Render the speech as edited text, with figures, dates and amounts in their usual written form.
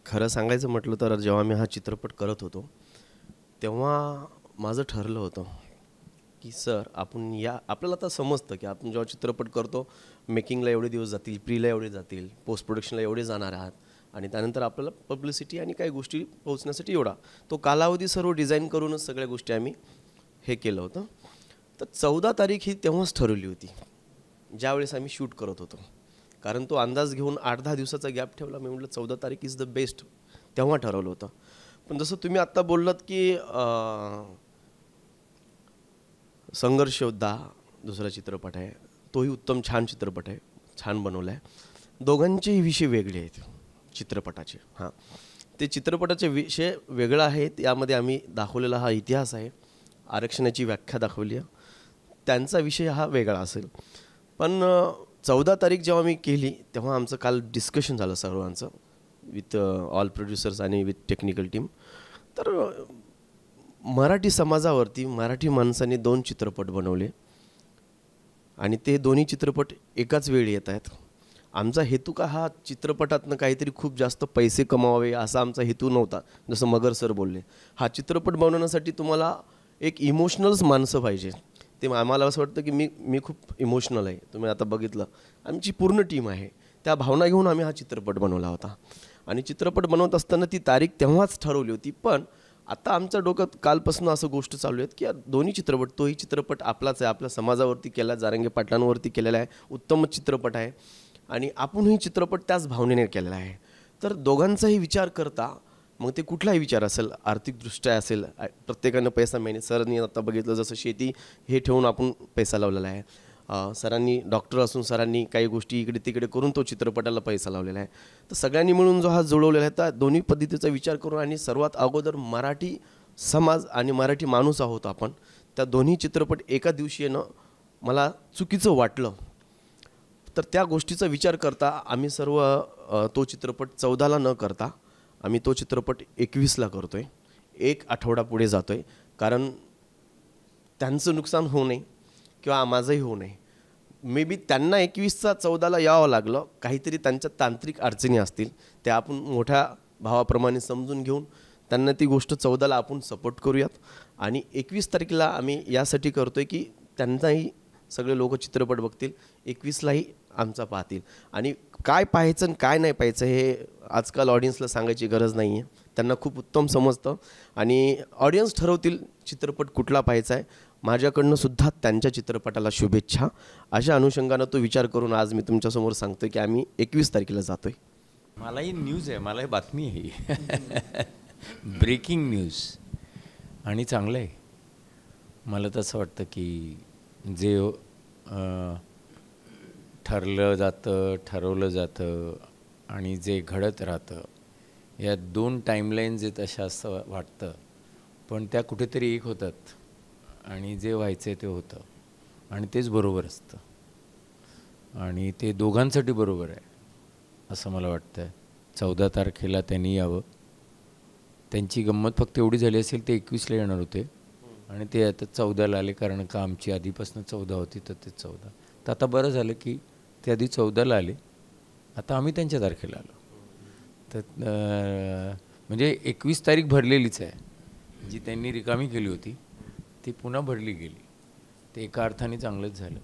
खरं सांगायचं म्हटलं तर जेव्हा मी हा चित्रपट करत होतो तेव्हा माझं ठरलं होतं की सर आपण आपल्याला आता समजतं की आपण जेव्हा चित्रपट करतो मेकिंगला एवढे दिवस जातील, प्रीला एवढे जातील, पोस्ट प्रोडक्शनला एवढे जाणार आहात आणि त्यानंतर आपल्याला पब्लिसिटी आणि काही गोष्टी पोहोचण्यासाठी एवढा तो कालावधी सर्व डिझाईन करूनच सगळ्या गोष्टी आम्ही हे केलं होतं. तर 14 तारीख ही तेव्हाच ठरवली होती ज्यावेळेस आम्ही शूट करत होतो. कारण तो अंदाज घेऊन 8-10 दिवसाचा गॅप ठेवला. मी म्हटलं 14 तारीख इज द बेस्ट तेव्हा ठरवलं होतं. पण जसं तुम्ही आत्ता बोललात की संघर्ष योद्धा दुसरा चित्रपट आहे, तोही उत्तम छान चित्रपट आहे, छान बनवला आहे. दोघांचेही विषय वेगळे आहेत चित्रपटाचे. हां, ते चित्रपटाचे विषय वेगळा आहे. यामध्ये आम्ही दाखवलेला हा इतिहास आहे, आरक्षणाची व्याख्या दाखवली आहे. त्यांचा विषय हा वेगळा असेल. पण 14 तारीख जेव्हा मी केली तेव्हा आमचं काल डिस्कशन झालं सर्वांचं विथ ऑल प्रोड्युसर्स आणि विथ टेक्निकल टीम. तर मराठी समाजावरती मराठी माणसांनी 2 चित्रपट बनवले आणि ते दोन्ही चित्रपट एकाच वेळी येत आहेत. आमचा हेतू का हा चित्रपटातनं काहीतरी खूप जास्त पैसे कमावे असा आमचा हेतू नव्हता. जसं मगर सर बोलले, हा चित्रपट बनवण्यासाठी तुम्हाला एक इमोशनल्स माणसं पाहिजे. ते आम्हाला असं वाटतं की मी खूप इमोशनल आहे. तुम्ही आता बघितलं आमची पूर्ण टीम आहे, त्या भावना घेऊन आम्ही हा चित्रपट बनवला होता. आणि चित्रपट बनवत असताना ती तारीख तेव्हाच ठरवली होती. पण आता आमच्या डोक्यात कालपासून असं गोष्ट चालू आहेत की दोन्ही चित्रपट, तोही चित्रपट आपलाच आहे, आपल्या समाजावरती केला, जारंगे पाटलांवरती केलेला आहे, उत्तमच चित्रपट आहे आणि आपणही चित्रपट त्याच भावनेने केलेला आहे. तर दोघांचाही विचार करता मग ते कुठलाही विचार असेल, आर्थिकदृष्ट्या असेल, प्रत्येकानं पैसा मिळणे. सरांनी आता बघितलं जसं शेती हे ठेवून आपण पैसा लावलेला आहे. सरांनी डॉक्टर असून सरांनी काही गोष्टी इकडे तिकडे करून तो चित्रपटाला पैसा लावलेला आहे. तर सगळ्यांनी मिळून जो हा जुळवलेला आहे त्या दोन्ही पद्धतीचा विचार करून आणि सर्वात अगोदर मराठी समाज आणि मराठी माणूस आहोत आपण, त्या दोन्ही चित्रपट एका दिवशी येणं मला चुकीचं वाटलं. तर त्या गोष्टीचा विचार करता आम्ही सर्व तो चित्रपट 14ला न करता आम्ही तो चित्रपट 21ला करतो आहे. 1 आठवडा पुढे जातो आहे. कारण त्यांचं नुकसान होऊ नये किंवा माझंही होऊ नये. मे बी त्यांना 21चा 14ला यावं लागलं, काहीतरी त्यांच्या तांत्रिक अडचणी असतील, त्या आपण मोठ्या भावाप्रमाणे समजून घेऊन त्यांना ती गोष्ट 14ला आपण सपोर्ट करूयात. आणि 21 तारखेला आम्ही यासाठी करतो आहे की त्यांचाही सगळे लोक चित्रपट बघतील, 21लाही आमचा पाहतील. आणि काय पाहायचं आणि काय नाही पाहायचं हे आजकाल ऑडियन्सला सांगायची गरज नाही आहे. त्यांना खूप उत्तम समजतं आणि ऑडियन्स ठरवतील चित्रपट कुठला पाहायचा आहे. माझ्याकडनं सुद्धा त्यांच्या चित्रपटाला शुभेच्छा. अशा अनुषंगानं तो विचार करून आज मी तुमच्यासमोर सांगतो की आम्ही 21 तारखेला जातो आहे. मलाही न्यूज आहे, मलाही बातमी आहे. ब्रेकिंग न्यूज आणि चांगलं आहे. मला तसं वाटतं की जे ठरवलं जातं आणि जे घडत राहतं या 2 टाईमलाईन्स आहेत अशा असं वाटतं, पण त्या कुठेतरी एक होतात आणि जे व्हायचं आहे ते होतं आणि तेच बरोबर असतं आणि ते दोघांसाठी बरोबर आहे असं मला वाटतं आहे. 14 तारखेला त्यांनी यावं. त्यांची गंमत फक्त एवढी झाली असेल ते 21ला येणार होते आणि ते आता 14ला आले, कारण का आमची आधीपासून 14 होती तर ते 14. तर आता बरं झालं की ते आधी 14ला आले, आता आम्ही त्यांच्या तारखेला आलो. तर म्हणजे 21 तारीख भरलेलीच आहे. जी त्यांनी रिकामी केली होती ती पुन्हा भरली गेली. ते एका अर्थाने चांगलंच झालं.